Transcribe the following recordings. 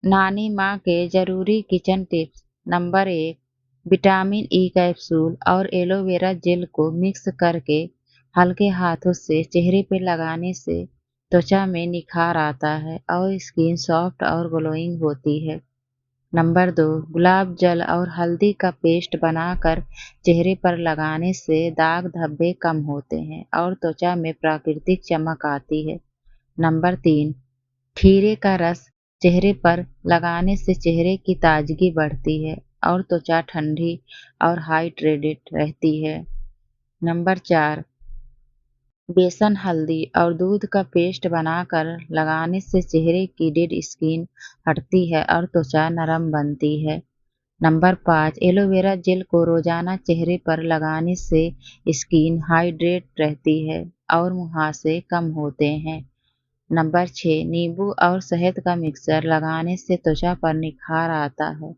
नानी माँ के जरूरी kitchen tips. Number 1, vitamin E capsule और एलोवेरा जेल को मिक्स करके हल्के हाथों से चेहरे पे लगाने से त्वचा में निखार आता है और स्किन सॉफ्ट और ग्लोइंग होती है। नंबर 2, गुलाब जल और हल्दी का पेस्ट बनाकर चेहरे पर लगाने से दाग धब्बे कम होते हैं और त्वचा में प्राकृतिक चमक आती है। नंबर 3, खीरे का रस चेहरे पर लगाने से चेहरे की ताजगी बढ़ती है और त्वचा ठंडी और हाइड्रेटेड रहती है। नंबर 4, बेसन हल्दी और दूध का पेस्ट बनाकर लगाने से चेहरे की डेड स्किन हटती है और त्वचा नरम बनती है। नंबर 5, एलोवेरा जेल को रोजाना चेहरे पर लगाने से स्किन हाइड्रेट रहती है और मुहासे कम होते हैं। नंबर 6, नींबू और शहद का मिक्सर लगाने से त्वचा पर निखार आता है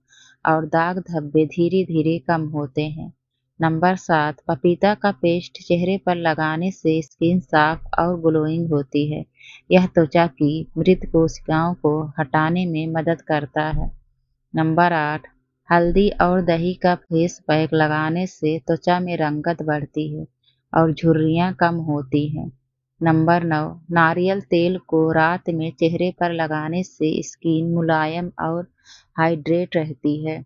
और दाग धब्बे धीरे धीरे कम होते हैं। नंबर 7, पपीता का पेस्ट चेहरे पर लगाने से स्किन साफ और ग्लोइंग होती है। यह त्वचा की मृत कोशिकाओं को हटाने में मदद करता है। नंबर 8, हल्दी और दही का फेस पैक लगाने से त्वचा में रंगत बढ़ती है और झुर्रियाँ कम होती हैं। नंबर 9, नारियल तेल को रात में चेहरे पर लगाने से स्किन मुलायम और हाइड्रेट रहती है।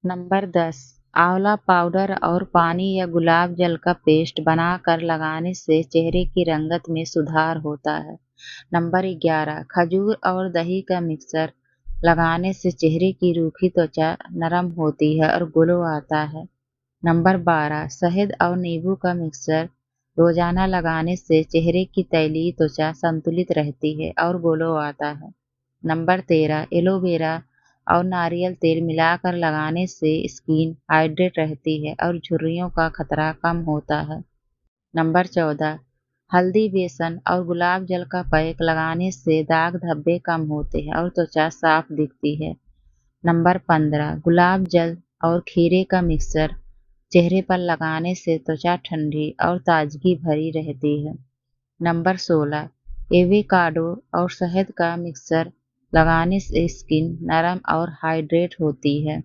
नंबर 10, आंवला पाउडर और पानी या गुलाब जल का पेस्ट बनाकर लगाने से चेहरे की रंगत में सुधार होता है। नंबर 11, खजूर और दही का मिक्सर लगाने से चेहरे की रूखी त्वचा नरम होती है और ग्लो आता है। नंबर 12, शहद और नींबू का मिक्सर रोजाना लगाने से चेहरे की तैलीय त्वचा संतुलित रहती है और ग्लो आता है। नंबर 13, एलोवेरा और नारियल तेल मिलाकर लगाने से स्किन हाइड्रेट रहती है और झुर्रियों का खतरा कम होता है। नंबर 14, हल्दी बेसन और गुलाब जल का पैक लगाने से दाग धब्बे कम होते हैं और त्वचा साफ दिखती है। नंबर 15, गुलाब जल और खीरे का मिक्सर चेहरे पर लगाने से त्वचा ठंडी और ताजगी भरी रहती है। नंबर 16, एवोकाडो और शहद का मिक्सर लगाने से स्किन नरम और हाइड्रेट होती है।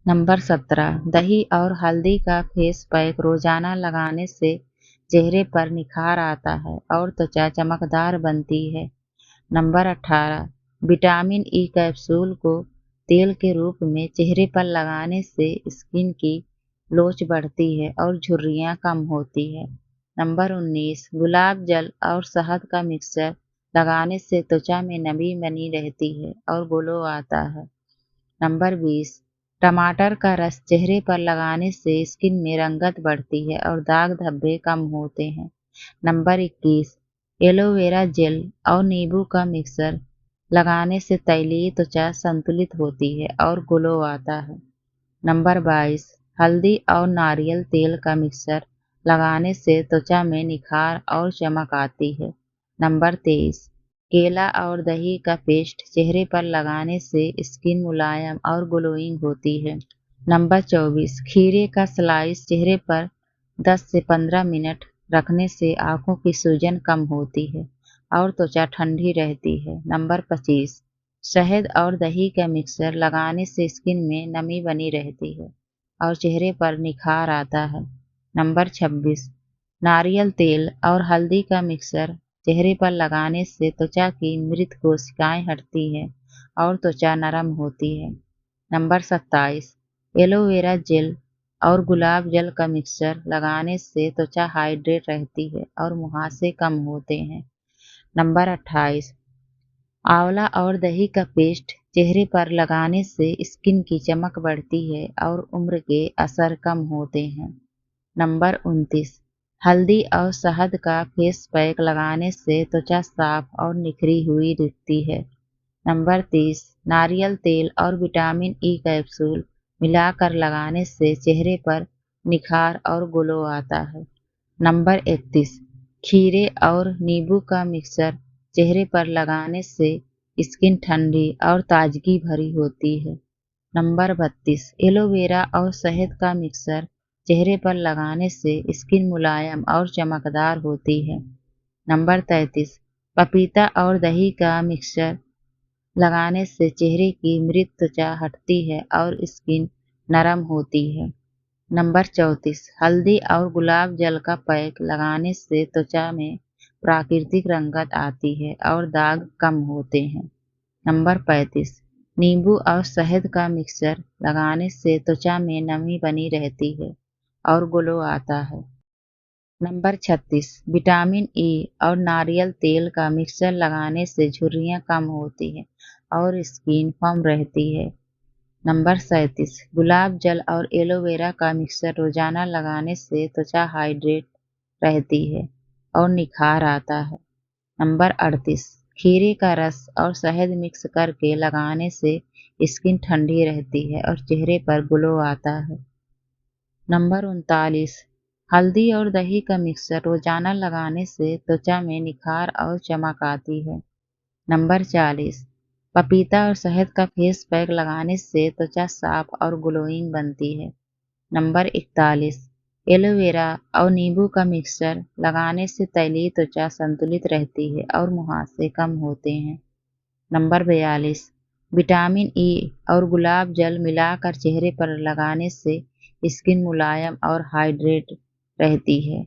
नंबर 17, दही और हल्दी का फेस पैक रोजाना लगाने से चेहरे पर निखार आता है और त्वचा चमकदार बनती है। नंबर 18, विटामिन ई कैप्सूल को तेल के रूप में चेहरे पर लगाने से स्किन की लोच बढ़ती है और झुर्रियाँ कम होती है। नंबर 19, गुलाब जल और शहद का मिक्सचर लगाने से त्वचा में नमी बनी रहती है और ग्लो आता है। नंबर 20, टमाटर का रस चेहरे पर लगाने से स्किन में रंगत बढ़ती है और दाग धब्बे कम होते हैं। नंबर 21, एलोवेरा जेल और नींबू का मिक्सर लगाने से तैलीय त्वचा संतुलित होती है और ग्लो आता है। नंबर 22, हल्दी और नारियल तेल का मिक्सर लगाने से त्वचा में निखार और चमक आती है। नंबर 23, केला और दही का पेस्ट चेहरे पर लगाने से स्किन मुलायम और ग्लोइंग होती है। नंबर 24, खीरे का स्लाइस चेहरे पर 10 से 15 मिनट रखने से आंखों की सूजन कम होती है और त्वचा ठंडी रहती है। नंबर 25, शहद और दही का मिक्सर लगाने से स्किन में नमी बनी रहती है और चेहरे पर निखार आता है। नंबर 26, नारियल तेल और हल्दी का मिक्सर चेहरे पर लगाने से त्वचा की मृत कोशिकाएं हटती हैं और त्वचा नरम होती है। नंबर 27, एलोवेरा जेल और गुलाब जल का मिक्सचर लगाने से त्वचा हाइड्रेट रहती है और मुहासे कम होते हैं। नंबर 28, आंवला और दही का पेस्ट चेहरे पर लगाने से स्किन की चमक बढ़ती है और उम्र के असर कम होते हैं। नंबर 29, हल्दी और शहद का फेस पैक लगाने से त्वचा साफ और निखरी हुई दिखती है। नंबर 30, नारियल तेल और विटामिन ई कैप्सूल मिलाकर लगाने से चेहरे पर निखार और ग्लो आता है। नंबर 31, खीरे और नींबू का मिक्सचर चेहरे पर लगाने से स्किन ठंडी और ताजगी भरी होती है। नंबर 32, एलोवेरा और शहद का मिक्सचर चेहरे पर लगाने से स्किन मुलायम और चमकदार होती है। नंबर 33, पपीता और दही का मिक्सचर लगाने से चेहरे की मृत त्वचा हटती है और स्किन नरम होती है। नंबर 34, हल्दी और गुलाब जल का पैक लगाने से त्वचा में प्राकृतिक रंगत आती है और दाग कम होते हैं। नंबर 35, नींबू और शहद का मिक्सचर लगाने से त्वचा में नमी बनी रहती है और ग्लो आता है। नंबर 36, विटामिन ई और नारियल तेल का मिक्सचर लगाने से झुर्रियाँ कम होती हैं और स्किन फर्म रहती है। नंबर 37, गुलाब जल और एलोवेरा का मिक्सचर रोजाना लगाने से त्वचा हाइड्रेट रहती है और निखार आता है। नंबर 38, खीरे का रस और शहद मिक्स करके लगाने से स्किन ठंडी रहती है और चेहरे पर ग्लो आता है। नंबर 39, हल्दी और दही का मिक्सचर रोजाना लगाने से त्वचा में निखार और चमक आती है। नंबर 40, पपीता और शहद का फेस पैक लगाने से त्वचा साफ और ग्लोइंग बनती है। नंबर 41, एलोवेरा और नींबू का मिक्सचर लगाने से तैलीय त्वचा संतुलित रहती है और मुहासे कम होते हैं। नंबर 42, विटामिन ई और गुलाब जल मिलाकर चेहरे पर लगाने से स्किन मुलायम और हाइड्रेट रहती है।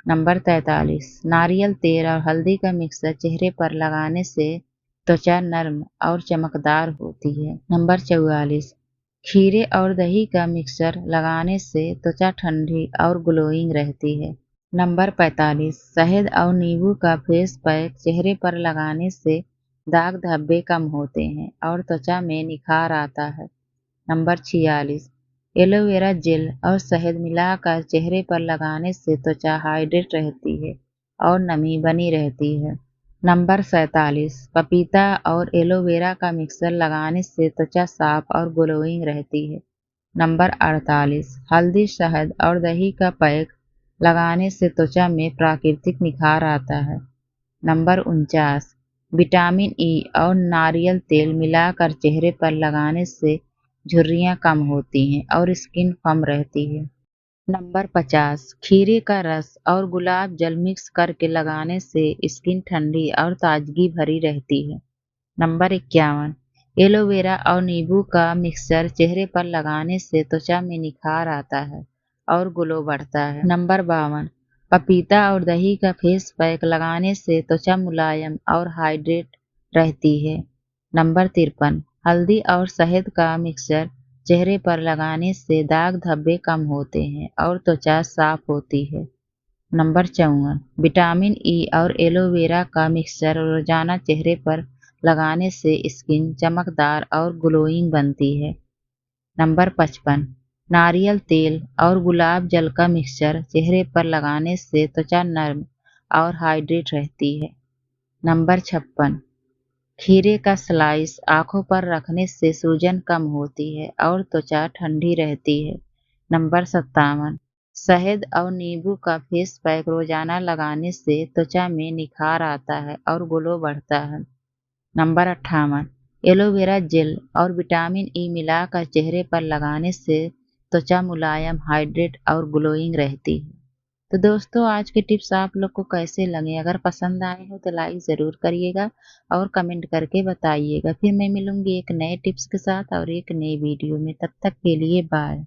नंबर 43, नारियल तेल और हल्दी का मिक्सचर चेहरे पर लगाने से त्वचा नर्म और चमकदार होती है। नंबर 44, खीरे और दही का मिक्सचर लगाने से त्वचा ठंडी और ग्लोइंग रहती है। नंबर 45, शहद और नींबू का फेस पैक चेहरे पर लगाने से दाग धब्बे कम होते हैं और त्वचा में निखार आता है। नंबर 46, एलोवेरा जेल और शहद मिलाकर चेहरे पर लगाने से त्वचा हाइड्रेट रहती है और नमी बनी रहती है। नंबर 47, पपीता और एलोवेरा का मिक्सचर लगाने से त्वचा साफ और ग्लोइंग रहती है। नंबर 48, हल्दी शहद और दही का पैक लगाने से त्वचा में प्राकृतिक निखार आता है। नंबर 49, विटामिन ई और नारियल तेल मिलाकर चेहरे पर लगाने से झुर्रियाँ कम होती हैं और स्किन फर्म रहती है। नंबर 50, खीरे का रस और गुलाब जल मिक्स करके लगाने से स्किन ठंडी और ताजगी भरी रहती है। नंबर 51, एलोवेरा और नींबू का मिक्सचर चेहरे पर लगाने से त्वचा में निखार आता है और ग्लो बढ़ता है। नंबर 52, पपीता और दही का फेस पैक लगाने से त्वचा मुलायम और हाइड्रेट रहती है। नंबर 53, हल्दी और शहद का मिक्सचर चेहरे पर लगाने से दाग धब्बे कम होते हैं और त्वचा साफ होती है। नंबर 54, विटामिन ई और एलोवेरा का मिक्सचर रोजाना चेहरे पर लगाने से स्किन चमकदार और ग्लोइंग बनती है। नंबर 55, नारियल तेल और गुलाब जल का मिक्सचर चेहरे पर लगाने से त्वचा नर्म और हाइड्रेट रहती है। नंबर 56, खीरे का स्लाइस आंखों पर रखने से सूजन कम होती है और त्वचा ठंडी रहती है। नंबर 57, शहद और नींबू का फेस पैक रोजाना लगाने से त्वचा में निखार आता है और ग्लो बढ़ता है। नंबर 58, एलोवेरा जेल और विटामिन ई मिलाकर चेहरे पर लगाने से त्वचा मुलायम, हाइड्रेट और ग्लोइंग रहती है। तो दोस्तों, आज के टिप्स आप लोग को कैसे लगे? अगर पसंद आए हो तो लाइक ज़रूर करिएगा और कमेंट करके बताइएगा। फिर मैं मिलूंगी एक नए टिप्स के साथ और एक नई वीडियो में। तब तक के लिए बाय।